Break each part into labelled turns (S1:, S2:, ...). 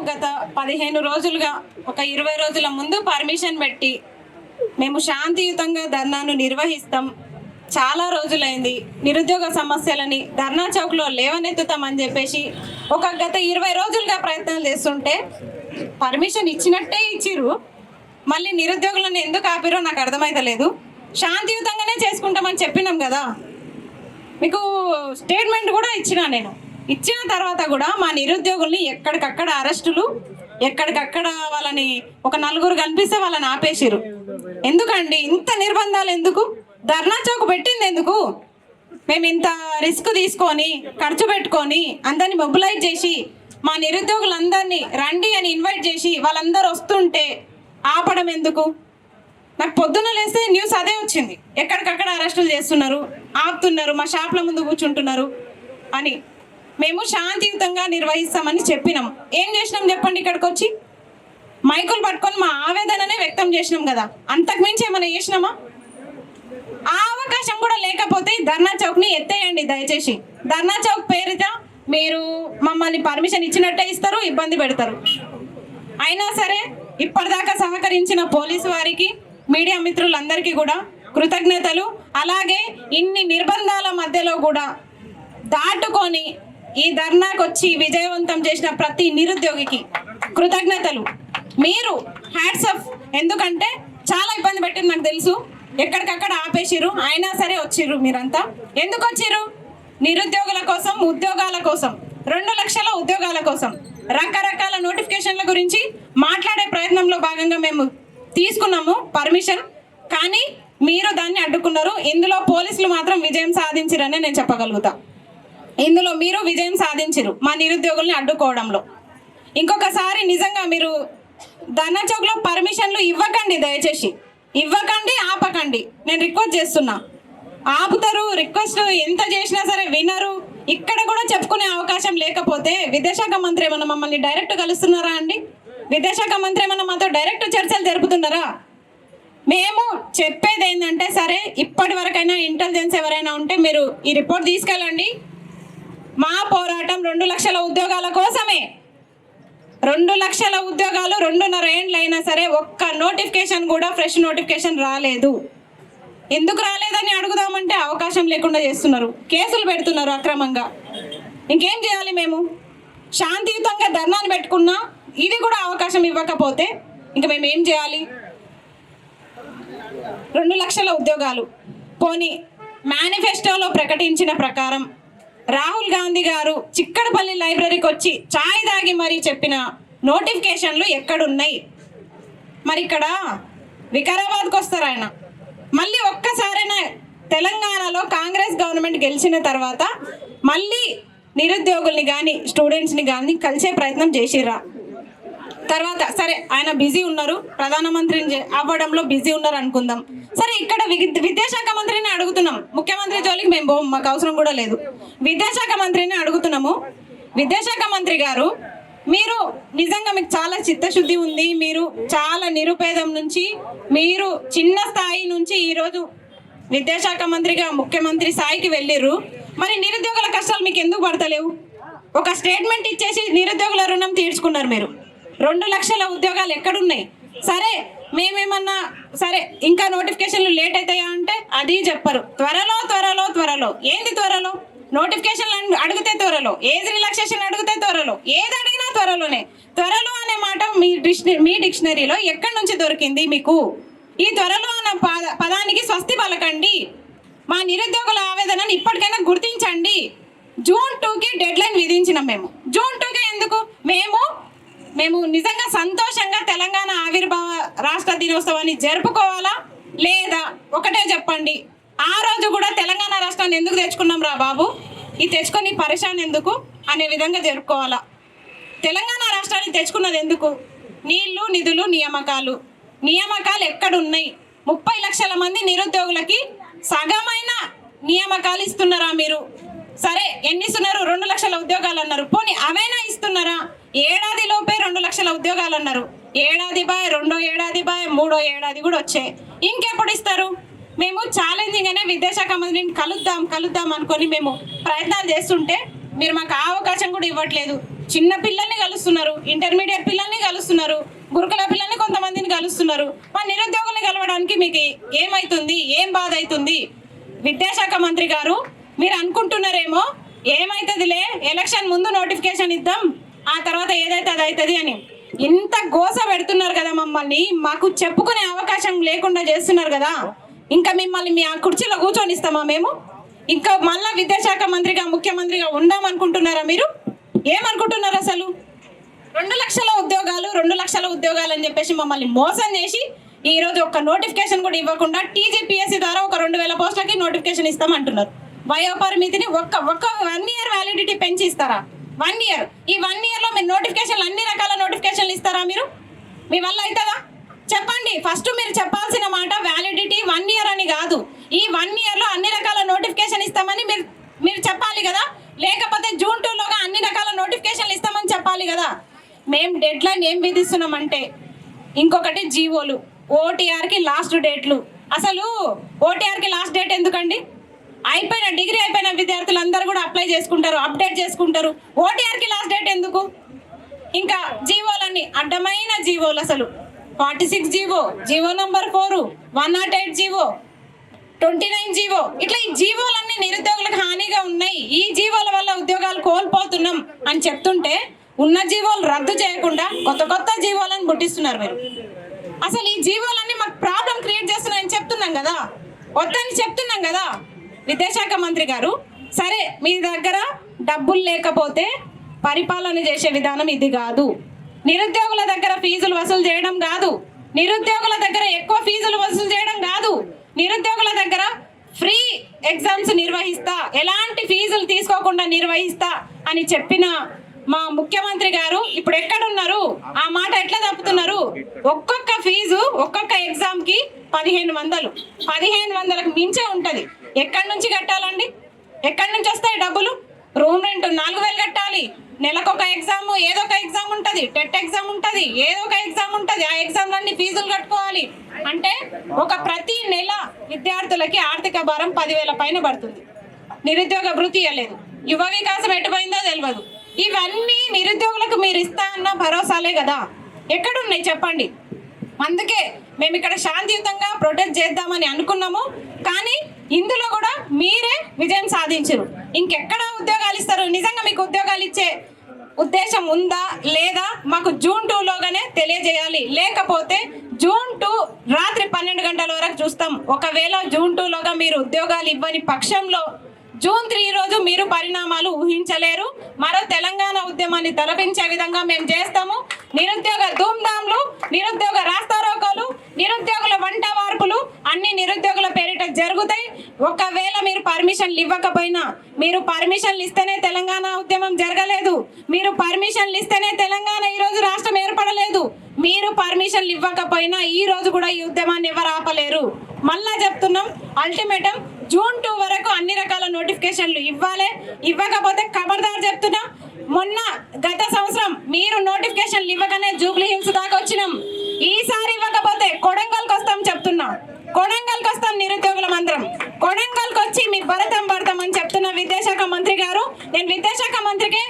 S1: గత 15 రోజులుగా ఒక 20 రోజుల ముందు పర్మిషన్ పెట్టి మేము శాంతియుతంగా ధర్నాను నిర్వహిస్తాం. చాలా రోజులైంది. నిరుద్యోగ సమస్యలని ధర్నా చౌక్లో లేవనెత్తుతామని చెప్పేసి గత 20 రోజులుగా ప్రయత్నాలు చేస్తుంటే పర్మిషన్ ఇచ్చినట్టే ఇచ్చిర్రు. మళ్ళీ నిరుద్యోగులను ఎందుకు ఆపిరో నాకు అర్థమైతలేదు. శాంతియుతంగానే చేసుకుంటామని చెప్పినాం కదా, మీకు స్టేట్మెంట్ కూడా నేను ఇచ్చిన తర్వాత కూడా మా నిరుద్యోగుల్ని ఎక్కడికక్కడ అరెస్టులు, ఎక్కడికక్కడ వాళ్ళని ఒక 4 కనిపిస్తే వాళ్ళని ఆపేసిరు. ఎందుకండి ఇంత నిర్బంధాలు? ఎందుకు ధర్నా చౌక్ పెట్టింది? ఎందుకు మేము ఇంత రిస్క్ తీసుకొని ఖర్చు పెట్టుకొని అందరినీ మొబిలైజ్ చేసి మా నిరుద్యోగులందరినీ రండి అని ఇన్వైట్ చేసి వాళ్ళందరూ వస్తుంటే ఆపడం ఎందుకు? నాకు పొద్దున్న లేస్తే న్యూస్ అదే వచ్చింది, ఎక్కడికక్కడ అరెస్టులు చేస్తున్నారు, ఆపుతున్నారు, మా షాప్ల ముందు కూర్చుంటున్నారు అని. మేము శాంతియుతంగా నిర్వహిస్తామని చెప్పినాం. ఏం చేసినాం చెప్పండి? ఇక్కడికి వచ్చి మైకులు పట్టుకొని మా ఆవేదననే వ్యక్తం చేసినాం కదా, అంతకుమించి ఏమైనా చేసినామా? ఆ అవకాశం కూడా లేకపోతే ధర్నా చౌక్ని ఎత్తేయండి దయచేసి. ధర్నా చౌక్ పేరిట మీరు మమ్మల్ని పర్మిషన్ ఇచ్చినట్టే ఇస్తారు, ఇబ్బంది పెడతారు. అయినా సరే ఇప్పటిదాకా సహకరించిన పోలీసు వారికి, మీడియా మిత్రులందరికీ కూడా కృతజ్ఞతలు. అలాగే ఇన్ని నిర్బంధాల మధ్యలో కూడా దాటుకొని ఈ ధర్నాకు వచ్చి విజయవంతం చేసిన ప్రతి నిరుద్యోగికి కృతజ్ఞతలు. మీరు హ్యాట్స్ ఆఫ్. ఎందుకంటే చాలా ఇబ్బంది పెట్టింది నాకు తెలుసు, ఎక్కడికక్కడ ఆపేసిరు, అయినా సరే వచ్చిర్రు. మీరంతా ఎందుకు వచ్చిర్రు? నిరుద్యోగుల కోసం, ఉద్యోగాల కోసం, 2 లక్షల ఉద్యోగాల కోసం, రకరకాల నోటిఫికేషన్ల గురించి మాట్లాడే ప్రయత్నంలో భాగంగా మేము తీసుకున్నాము పర్మిషన్. కానీ మీరు దాన్ని అడ్డుకున్నారు. ఇందులో పోలీసులు మాత్రం విజయం సాధించిరనే నేను చెప్పగలుగుతా. ఇందులో మీరు విజయం సాధించరు మా నిరుద్యోగుల్ని అడ్డుకోవడంలో. ఇంకొకసారి నిజంగా మీరు ధర్నా చౌక్లో పర్మిషన్లు ఇవ్వకండి, దయచేసి ఇవ్వకండి, ఆపకండి. నేను రిక్వెస్ట్ చేస్తున్నా. ఆపుతారు, రిక్వెస్ట్ ఎంత చేసినా సరే వినరు. ఇక్కడ కూడా చెప్పుకునే అవకాశం లేకపోతే విద్యాశాఖ మంత్రి ఏమన్నా మమ్మల్ని డైరెక్ట్ కలుస్తున్నారా అండి? విద్యాశాఖ మంత్రి ఏమన్నా మాతో డైరెక్ట్ చర్చలు జరుపుతున్నారా? మేము చెప్పేది ఏంటంటే, సరే ఇప్పటి వరకైనా ఇంటెలిజెన్స్ ఎవరైనా ఉంటే మీరు ఈ రిపోర్ట్ తీసుకెళ్ళండి. మా పోరాటం 2 లక్షల ఉద్యోగాల కోసమే. 2 లక్షల ఉద్యోగాలు 2.5 ఏళ్ళు అయినా సరే ఒక్క నోటిఫికేషన్ కూడా, ఫ్రెష్ నోటిఫికేషన్ రాలేదు. ఎందుకు రాలేదని అడుగుదామంటే అవకాశం లేకుండా చేస్తున్నారు, కేసులు పెడుతున్నారు అక్రమంగా. ఇంకేం చేయాలి? మేము శాంతియుతంగా ధర్నాన్ని పెట్టుకున్నా ఇది కూడా అవకాశం ఇవ్వకపోతే ఇంకా మేము ఏం చేయాలి? 2 లక్షల ఉద్యోగాలు పోనీ మేనిఫెస్టోలో ప్రకటించిన ప్రకారం రాహుల్ గాంధీ గారు చిక్కడపల్లి లైబ్రరీకి వచ్చి చాయ్ తాగి మరీ చెప్పిన నోటిఫికేషన్లు ఎక్కడున్నాయి? మరి ఇక్కడ వికారాబాద్కి వస్తారు ఆయన. మళ్ళీ ఒక్కసారైనా తెలంగాణలో కాంగ్రెస్ గవర్నమెంట్ గెలిచిన తర్వాత మళ్ళీ నిరుద్యోగుల్ని కానీ స్టూడెంట్స్ని కానీ కలిసే ప్రయత్నం చేసిర్రా? తర్వాత సరే ఆయన బిజీ ఉన్నారు, ప్రధానమంత్రిని అవ్వడంలో బిజీ ఉన్నారు అనుకుందాం. సరే ఇక్కడ విద్యాశాఖ మంత్రిని అడుగుతున్నాం. ముఖ్యమంత్రి జోలికి మేము పోం, మాకు అవసరం కూడా లేదు. విద్యాశాఖ మంత్రిని అడుగుతున్నాము. విద్యాశాఖ మంత్రి గారు, మీరు నిజంగా మీకు చాలా చిత్తశుద్ధి ఉంది. మీరు చాలా నిరుపేదం నుంచి, మీరు చిన్న స్థాయి నుంచి ఈరోజు విద్యాశాఖ మంత్రిగా ముఖ్యమంత్రి స్థాయికి వెళ్ళిర్రు. మరి నిరుద్యోగుల కష్టాలు మీకు ఎందుకు పడతలేవు? ఒక స్టేట్మెంట్ ఇచ్చేసి నిరుద్యోగుల రుణం తీర్చుకున్నారు మీరు. 2 లక్షల ఉద్యోగాలు ఎక్కడున్నాయి? సరే మేమేమన్నా సరే ఇంకా నోటిఫికేషన్లు లేట్ అవుతాయా అంటే అది చెప్పరు. త్వరలో త్వరలో త్వరలో. ఏంది త్వరలో? నోటిఫికేషన్లు అడిగితే త్వరలో, ఏజ్ రిలాక్సేషన్ అడిగితే త్వరలో, ఏది అడిగినా త్వరలోనే. త్వరలో అనే మాట మీ డిక్షనరీలో ఎక్కడి నుంచి దొరికింది మీకు? ఈ త్వరలో అన్న పదానికి స్వస్తి పలకండి. మా నిరుద్యోగుల ఆవేదనని ఇప్పటికైనా గుర్తించండి. జూన్ 2కి డెడ్ లైన్ విధించినాం మేము. జూన్ 2కి ఎందుకు? మేము నిజంగా సంతోషంగా తెలంగాణ ఆవిర్భావ రాష్ట్ర దినోత్సవాన్ని జరుపుకోవాలా లేదా? ఒకటే చెప్పండి. ఆ రోజు కూడా తెలంగాణ రాష్ట్రాన్ని ఎందుకు తెచ్చుకున్నాం రా బాబు, ఈ తెచ్చుకొని పరిశాన్ ఎందుకు అనే విధంగా జరుపుకోవాలా? తెలంగాణ రాష్ట్రాన్ని తెచ్చుకున్నది ఎందుకు? నీళ్లు, నిధులు, నియామకాలు ఎక్కడున్నాయి? 30 లక్షల మంది నిరుద్యోగులకి సగమైన నియామకాలు ఇస్తున్నారా మీరు? సరే ఎన్ని ఇస్తున్నారు? 2 లక్షల ఉద్యోగాలు అన్నారు. పోనీ అవైనా ఇస్తున్నారా? ఏడాది లోపే 2 లక్షల ఉద్యోగాలు అన్నారు. ఏడాది బాయ్, 2వ ఏడాది బాయ్, 3వ ఏడాది కూడా వచ్చాయి. ఇంకెప్పుడు ఇస్తారు? మేము ఛాలెంజింగ్ అనే విద్యాశాఖ మంత్రిని కలుద్దాం అనుకొని మేము ప్రయత్నాలు చేస్తుంటే మీరు మాకు అవకాశం కూడా ఇవ్వట్లేదు. చిన్న పిల్లల్ని కలుస్తున్నారు, ఇంటర్మీడియట్ పిల్లల్ని కలుస్తున్నారు, గురుకుల పిల్లల్ని కొంతమందిని కలుస్తున్నారు. మరి నిరుద్యోగుల్ని కలవడానికి మీకు ఏమైతుంది, ఏం బాధ అవుతుంది? విద్యాశాఖ మంత్రి గారు, మీరు అనుకుంటున్నారేమో ఏమైతుందిలే, ఎలక్షన్ ముందు నోటిఫికేషన్ ఇద్దాం, ఆ తర్వాత ఏదైతే అది అవుతుంది అని. ఇంత గోస పెడుతున్నారు కదా మమ్మల్ని, మాకు చెప్పుకునే అవకాశం లేకుండా చేస్తున్నారు కదా. ఇంకా మిమ్మల్ని మీ ఆ కుర్చీలో కూర్చొని ఇస్తామా మేము? ఇంకా మళ్ళా విద్యాశాఖ మంత్రిగా, ముఖ్యమంత్రిగా ఉందామనుకుంటున్నారా మీరు? ఏమనుకుంటున్నారు అసలు? 2 లక్షల ఉద్యోగాలు 2 లక్షల ఉద్యోగాలు అని చెప్పేసి మమ్మల్ని మోసం చేసి ఈ రోజు ఒక్క నోటిఫికేషన్ కూడా ఇవ్వకుండా టీజీపీఎస్సీ ద్వారా ఒక 2000 పోస్టులకి నోటిఫికేషన్ ఇస్తామంటున్నారు. వయోపరిమితిని ఒక్క 1 ఇయర్ వ్యాలిడిటీ పెంచి ఇస్తారా? 1 ఇయర్. ఈ 1 ఇయర్లో మీరు నోటిఫికేషన్లు అన్ని రకాల నోటిఫికేషన్లు ఇస్తారా మీరు? మీ వల్ల అవుతుందా? చెప్పండి. ఫస్ట్ మీరు చెప్పాల్సిన మాట వ్యాలిడిటీ 1 ఇయర్ అని కాదు, ఈ 1 ఇయర్లో అన్ని రకాల నోటిఫికేషన్ ఇస్తామని మీరు చెప్పాలి కదా. లేకపోతే జూన్ 2లోగా అన్ని రకాల నోటిఫికేషన్లు ఇస్తామని చెప్పాలి కదా. మేము డెడ్ లైన్ ఏం విధిస్తున్నామంటే, ఇంకొకటి జీవోలు, ఓటీఆర్కి లాస్ట్ డేట్లు. అసలు ఓటీఆర్కి లాస్ట్ డేట్ ఎందుకండి? డిగ్రీ అయిపోయిన విద్యార్థులందరూ కూడా అప్లై చేసుకుంటారు, అప్డేట్ చేసుకుంటారు. ఓటీఆర్కి లాస్ట్ డేట్ ఎందుకు? ఇంకా జీవోలన్నీ అడ్డమైన జీవోలు. అసలు 46 GO, GO number 4, 108 GO, 29 GO, ఇట్లా ఈ జీవోలన్నీ నిరుద్యోగులకు హానిగా ఉన్నాయి, ఈ జీవోల వల్ల ఉద్యోగాలు కోల్పోతున్నాం అని చెప్తుంటే ఉన్న జీవోలు రద్దు చేయకుండా కొత్త జీవోలను పుట్టిస్తున్నారు మీరు. అసలు ఈ జీవోలన్నీ మాకు ప్రాబ్లం క్రియేట్ చేస్తున్నాయని చెప్తున్నాం కదా, వద్దని చెప్తున్నాం కదా. విద్యాశాఖ మంత్రి గారు, సరే మీ దగ్గర డబ్బులు లేకపోతే పరిపాలన చేసే విధానం ఇది కాదు. నిరుద్యోగుల దగ్గర ఫీజులు వసూలు చేయడం కాదు, నిరుద్యోగుల దగ్గర ఎక్కువ ఫీజులు వసూలు చేయడం కాదు, నిరుద్యోగుల దగ్గర ఫ్రీ ఎగ్జామ్స్ నిర్వహిస్తా, ఎలాంటి ఫీజులు తీసుకోకుండా నిర్వహిస్తా అని చెప్పిన మా ముఖ్యమంత్రి గారు ఇప్పుడు ఎక్కడున్నారు? ఆ మాట ఎట్లా తప్పుతున్నారు? ఒక్కొక్క ఫీజు ఒక్కొక్క ఎగ్జామ్ కి 1500, 1500కు మించే ఉంటది. ఎక్కడి నుంచి కట్టాలండి? ఎక్కడి నుంచి వస్తాయి డబ్బులు? రూమ్ రెంట్ 4000 కట్టాలి, నెలకొక ఎగ్జామ్, ఏదో ఒక ఎగ్జామ్ ఉంటుంది, టెట్ ఎగ్జామ్ ఉంటుంది, ఏదో ఒక ఎగ్జామ్ ఉంటుంది, ఆ ఎగ్జామ్లన్నీ ఫీజులు కట్టుకోవాలి. అంటే ప్రతి నెల విద్యార్థులకి ఆర్థిక భారం 10,000 పైన పడుతుంది. నిరుద్యోగ భృతి ఇవ్వలేదు, యువ వికాసం ఎటుపోయిందో తెలియదు. ఇవన్నీ నిరుద్యోగులకు మీరు ఇస్తా అన్న భరోసాలే కదా, ఎక్కడున్నాయి చెప్పండి? అందుకే మేము ఇక్కడ శాంతియుతంగా ప్రొటెస్ట్ చేద్దామని అనుకున్నాము, కానీ ఇందులో కూడా మీరే విజయం సాధించరు. ఇంకెక్కడ ఉద్యోగాలు ఇస్తారు? నిజంగా మీకు ఉద్యోగాలు ఇచ్చే ఉద్దేశం ఉందా లేదా? మాకు జూన్ 2లోగానే తెలియజేయాలి, లేకపోతే జూన్ 2 రాత్రి 12 గంటల వరకు చూస్తాం. ఒకవేళ జూన్ 2లోగా మీరు ఉద్యోగాలు ఇవ్వని పక్షంలో జూన్ 3 రోజు మీరు పరిణామాలు ఊహించలేరు. మరో తెలంగాణ ఉద్యమాన్ని తలపించే విధంగా మేము చేస్తాము. నిరుద్యోగ ధూమ్ధాంలు, నిరుద్యోగ రాస్తారోకోలు, నిరుద్యోగుల వంట వార్పులు అన్ని నిరుద్యోగుల పేరిట జరుగుతాయి. ఒకవేళ మీరు పర్మిషన్లు ఇవ్వకపోయినా, మీరు పర్మిషన్లు ఇస్తేనే తెలంగాణ ఉద్యమం జరగలేదు, మీరు పర్మిషన్లు ఇస్తేనే తెలంగాణ ఈరోజు రాష్ట్రం ఏర్పడలేదు. మీరు పర్మిషన్లు ఇవ్వకపోయినా ఈ రోజు కూడా ఈ ఉద్యమాన్ని ఎవరు ఆపలేరు. మళ్ళా చెప్తున్నాం, అల్టిమేటం జూన్ 2 వరకు అన్ని రకాల నోటిఫికేషన్లు ఇవ్వాలి. ఇవ్వకపోతే ఖబర్దార్ చెప్తున్నా, గత సంవత్సరం మీరు నోటిఫికేషన్లు ఇవ్వగానే జూబ్లీ హిల్స్ దాకా వచ్చినాం. ఈసారి ఇవ్వకపోతే కొడంగల్కి వస్తాం చెప్తున్నా, కొడంగల్కి వస్తాం నిరుద్యోగుల మంత్రం, కొడంగల్కి వచ్చి మీ భరతం అని చెప్తున్న విద్యాశాఖ మంత్రి గారు. నేను విద్యాశాఖ మంత్రికి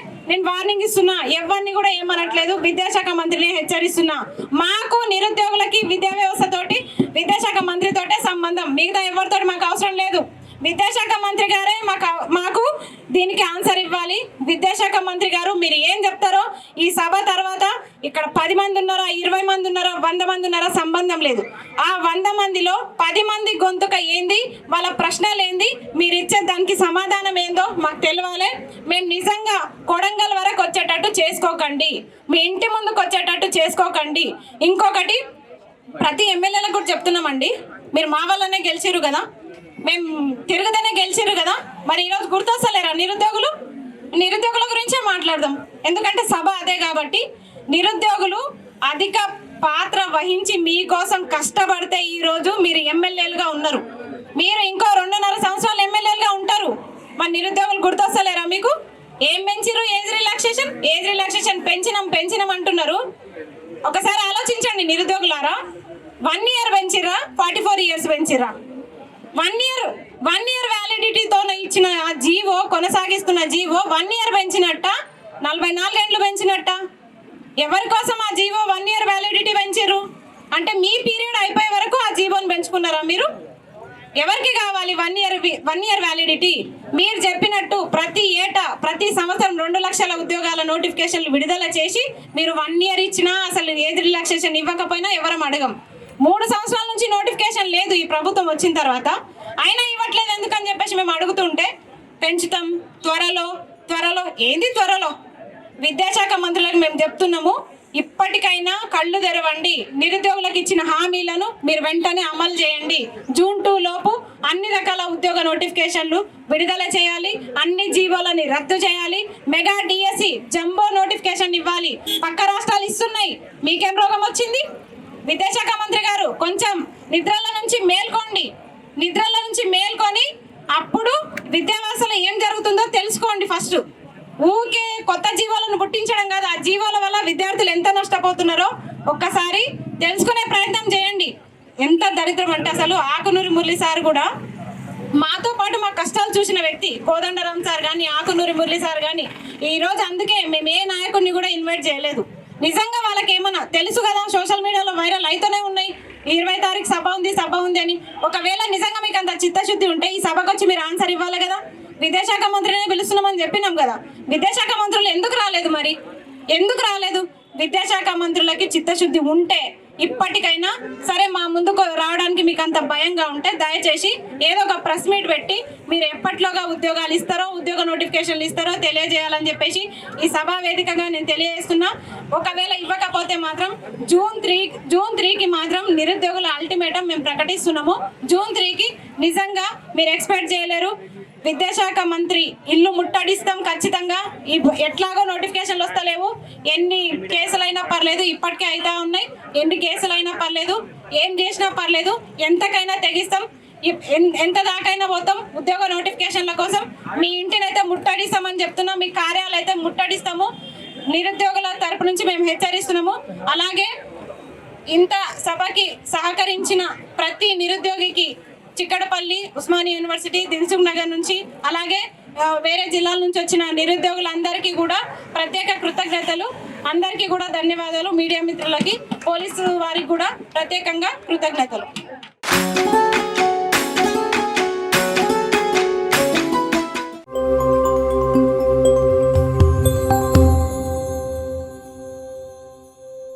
S1: వార్నింగ్ ఇస్తున్నా, ఎవరిని కూడా ఏమనట్లేదు, విద్యాశాఖ మంత్రిని హెచ్చరిస్తున్నా. మాకు నిరుద్యోగులకి విద్యా వ్యవస్థ తోటి విద్యాశాఖ మంత్రి తోటే సంబంధం, మిగతా ఎవరితో మాకు అవసరం లేదు. విద్యాశాఖ మంత్రి గారే మాకు దీనికి ఆన్సర్ ఇవ్వాలి. విద్యాశాఖ మంత్రి గారు మీరు ఏం చెప్తారో ఈ సభ తర్వాత ఇక్కడ 10 మంది ఉన్నారో, 20 మంది ఉన్నారో, 100 మంది ఉన్నారో సంబంధం లేదు. ఆ 100 మందిలో 10 మంది గొంతుక ఏంది, వాళ్ళ ప్రశ్నలు ఏంది, మీరు ఇచ్చే దానికి సమాధానం ఏందో మాకు తెలియాలి. మేము నిజంగా కొడంగల్ వరకు వచ్చేటట్టు చేసుకోకండి, మీ ఇంటి ముందుకు వచ్చేటట్టు చేసుకోకండి. ఇంకొకటి, ప్రతి ఎమ్మెల్యేలకు కూడా చెప్తున్నామండి, మీరు మా వల్లనే గెలిచిరు కదా, మేము తిరుగుతూనే గెలిచిరు కదా, మరి ఈరోజు గుర్తొస్తలేరా నిరుద్యోగులు? నిరుద్యోగుల గురించే మాట్లాడదాం, ఎందుకంటే సభ అదే కాబట్టి. నిరుద్యోగులు అధిక పాత్ర వహించి మీకోసం కష్టపడితే ఈరోజు మీరు ఎమ్మెల్యేలుగా ఉన్నారు. మీరు ఇంకో 2.5 సంవత్సరాలు ఎమ్మెల్యేలుగా ఉంటారు. మరి నిరుద్యోగులు గుర్తొస్తలేరా మీకు? ఏం పెంచిరు? ఏజ్ రిలాక్సేషన్ పెంచినాం అంటున్నారు. ఒకసారి ఆలోచించండి నిరుద్యోగులారా, 1 ఇయర్ పెంచిరా, 44 ఇయర్స్ పెంచిరా? 1 ఇయర్ వ్యాలిడిటీతో ఇచ్చిన ఆ జీవో, కొనసాగిస్తున్న జీవో 1 ఇయర్ పెంచినట్ట, 44 ఏండ్లు పెంచినట్ట? ఎవరి కోసం ఆ జీవో 1 ఇయర్ వ్యాలిడిటీ పెంచారు? అంటే మీ పీరియడ్ అయిపోయే వరకు ఆ జీవోని పెంచుకున్నారా మీరు? ఎవరికి కావాలి 1 ఇయర్ వ్యాలిడిటీ? మీరు చెప్పినట్టు ప్రతి ఏటా ప్రతి సంవత్సరం 2 లక్షల ఉద్యోగాల నోటిఫికేషన్లు విడుదల చేసి మీరు 1 ఇయర్ ఇచ్చినా అసలు ఏజ్ రిలాక్సేషన్ ఇవ్వకపోయినా ఎవరం అడగం. 3 సంవత్సరాల నుంచి నోటిఫికేషన్ లేదు ఈ ప్రభుత్వం వచ్చిన తర్వాత, అయినా ఇవ్వట్లేదు ఎందుకని చెప్పేసి మేము అడుగుతుంటే పెంచుతాం త్వరలో ఏంది త్వరలో? విద్యాశాఖ మంత్రులకు మేము చెప్తున్నాము, ఇప్పటికైనా కళ్ళు తెరవండి. నిరుద్యోగులకు ఇచ్చిన హామీలను మీరు వెంటనే అమలు చేయండి. జూన్ 2 లోపు అన్ని రకాల ఉద్యోగ నోటిఫికేషన్లు విడుదల చేయాలి, అన్ని జీవోలని రద్దు చేయాలి, మెగా డిఎస్సి జంబో నోటిఫికేషన్ ఇవ్వాలి. పక్క రాష్ట్రాలు ఇస్తున్నాయి, మీకేం రోగం వచ్చింది? విద్యాశాఖ మంత్రి గారు కొంచెం నిద్రల నుంచి మేల్కొని అప్పుడు విద్యావ్యవస్థలో ఏం జరుగుతుందో తెలుసుకోండి. ఫస్ట్ ఊకే కొత్త జీవాలను పుట్టించడం కాదు, ఆ జీవాల వల్ల విద్యార్థులు ఎంత నష్టపోతున్నారో ఒక్కసారి తెలుసుకునే ప్రయత్నం చేయండి. ఎంత దరిద్రం అంటే అసలు ఆకునూరి మురళి సార్ కూడా మాతో పాటు మా కష్టాలు చూసిన వ్యక్తి. కోదండరాం సార్ కానీ ఆకునూరి మురళి సార్ కానీ ఈరోజు అందుకే మేము ఏ నాయకుడిని కూడా ఇన్వైట్ చేయలేదు. నిజంగా వాళ్ళకి ఏమన్నా తెలుసు కదా, సోషల్ మీడియాలో వైరల్ అయితేనే ఉన్నాయి 20 తారీఖు సభ ఉంది అని. ఒకవేళ నిజంగా మీకు అంత చిత్తశుద్ధి ఉంటే ఈ సభకు వచ్చి మీరు ఆన్సర్ ఇవ్వాలి కదా. విద్యాశాఖ మంత్రినే పిలుస్తున్నామని చెప్పినాం కదా, విద్యాశాఖ మంత్రులు ఎందుకు రాలేదు? మరి ఎందుకు రాలేదు? విద్యాశాఖ మంత్రులకి చిత్తశుద్ధి ఉంటే ఇప్పటికైనా సరే మా ముందుకు రావడానికి మీకు అంత భయంగా ఉంటే దయచేసి ఏదో ఒక ప్రెస్ మీట్ పెట్టి మీరు ఎప్పట్లోగా ఉద్యోగాలు ఇస్తారో ఉద్యోగ నోటిఫికేషన్లు ఇస్తారో తెలియజేయాలని చెప్పేసి ఈ సభా వేదికగా నేను తెలియజేస్తున్నా. ఒకవేళ ఇవ్వకపోతే మాత్రం జూన్ 3కి మాత్రం నిరుద్యోగుల అల్టిమేటం మేము ప్రకటిస్తున్నాము. జూన్ 3కి నిజంగా మీరు ఎక్స్పెక్ట్ చేయలేరు. విద్యాశాఖ మంత్రి ఇల్లు ముట్టడిస్తాం ఖచ్చితంగా. ఎట్లాగో నోటిఫికేషన్లు వస్తలేవు, ఎన్ని కేసులైనా పర్లేదు, ఇప్పటికే అయితే ఉన్నాయి, ఎన్ని కేసులైనా పర్లేదు, ఏం చేసినా పర్లేదు, ఎంతకైనా తెగిస్తాం, ఎంత దాకైనా పోతాం ఉద్యోగ నోటిఫికేషన్ల కోసం. మీ ఇంటినైతే ముట్టడిస్తామని చెప్తున్నాం, మీ కార్యాలయం అయితే ముట్టడిస్తాము. నిరుద్యోగుల తరపు నుంచి మేము హెచ్చరిస్తున్నాము. అలాగే ఇంత సభకి సహకరించిన ప్రతి నిరుద్యోగికి చిక్కడపల్లి, ఉస్మానియా యూనివర్సిటీ, దిల్సుఖ్ నగర్ నుంచి అలాగే వేరే జిల్లాల నుంచి వచ్చిన నిరుద్యోగులందరికీ కూడా ప్రత్యేక కృతజ్ఞతలు. అందరికీ కూడా ధన్యవాదాలు. మీడియా మిత్రులకి, పోలీసు వారికి కూడా ప్రత్యేకంగా కృతజ్ఞతలు.